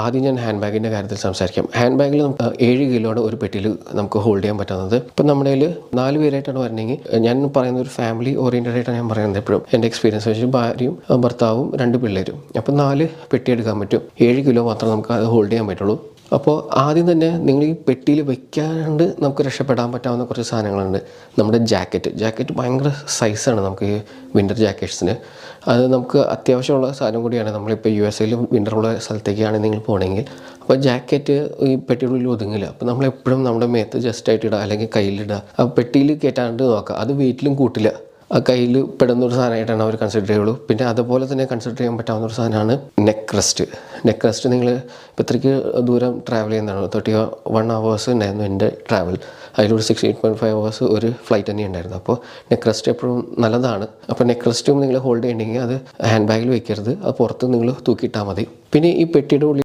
ആദ്യം ഞാൻ ഹാൻഡ് ബാഗിൻ്റെ കാര്യത്തിൽ സംസാരിക്കാം. ഹാൻഡ് ബാഗിൽ നമുക്ക് 7 കിലോയുടെ ഒരു പെട്ടിയിൽ നമുക്ക് ഹോൾഡ് ചെയ്യാൻ പറ്റുന്നത്. ഇപ്പം നമ്മുടെ കയ്യിൽ 4 പേരായിട്ടാണ് വരണമെങ്കിൽ ഞാൻ പറയുന്ന ഒരു ഫാമിലി ഓറിയൻറ്റഡ് ആയിട്ടാണ് ഞാൻ പറയുന്നത്. എപ്പോഴും എൻ്റെ എക്സ്പീരിയൻസ് വെച്ച് ഭാര്യയും ഭർത്താവും 2 പിള്ളേരും. അപ്പം 4 പെട്ടി എടുക്കാൻ പറ്റും. 7 കിലോ മാത്രം നമുക്ക് അത് ഹോൾഡ് ചെയ്യാൻ പറ്റുള്ളൂ. അപ്പോൾ ആദ്യം തന്നെ നിങ്ങൾ ഈ പെട്ടിയിൽ വെക്കാണ്ട് നമുക്ക് രക്ഷപ്പെടാൻ പറ്റാവുന്ന കുറച്ച് സാധനങ്ങളുണ്ട്. നമ്മുടെ ജാക്കറ്റ് ഭയങ്കര സൈസാണ് നമുക്ക് ഈ വിൻ്റർ ജാക്കറ്റ്സിന്. അത് നമുക്ക് അത്യാവശ്യമുള്ള സാധനം കൂടിയാണ്. നമ്മളിപ്പോൾ USA വിൻ്ററുള്ള സ്ഥലത്തേക്കാണ് നിങ്ങൾ പോകണമെങ്കിൽ. അപ്പോൾ ജാക്കറ്റ് ഈ പെട്ടിയുള്ളിൽ ഒതുങ്ങില്ല. അപ്പോൾ നമ്മളെപ്പോഴും നമ്മുടെ മേത്ത് ജസ്റ്റായിട്ട് ഇടുക, അല്ലെങ്കിൽ കയ്യിലിടുക. ആ പെട്ടിയിൽ കയറ്റാണ്ട് നോക്കുക. അത് വെയിറ്റിലും കൂട്ടില്ല. ആ കയ്യിൽ പെടുന്നൊരു സാധനമായിട്ടാണ് അവർ കൺസിഡർ ചെയ്യുള്ളൂ. പിന്നെ അതുപോലെ തന്നെ കൺസിഡർ ചെയ്യാൻ പറ്റാവുന്ന ഒരു സാധനമാണ് നെക്ക് റെസ്റ്റ്. നിങ്ങൾ ഇപ്പോൾ ഇത്രയ്ക്ക് ദൂരം ട്രാവൽ ചെയ്യുന്നതാണ്. 31 hours ഉണ്ടായിരുന്നു എൻ്റെ ട്രാവൽ. അതിലൊരു 68.5 hours ഒരു ഫ്ലൈറ്റ് തന്നെ ഉണ്ടായിരുന്നു. അപ്പോൾ നെക്ക് റെസ്റ്റ് എപ്പോഴും നല്ലതാണ്. അപ്പോൾ നെക്ക് റെസ്റ്റും നിങ്ങൾ ഹോൾഡ് ചെയ്യണമെങ്കിൽ അത് ഹാൻഡ് ബാഗിൽ വെക്കരുത്. അത് പുറത്ത് നിങ്ങൾ തൂക്കിയിട്ടാൽ മതി. പിന്നെ ഈ പെട്ടിയുടെ ഉള്ളിൽ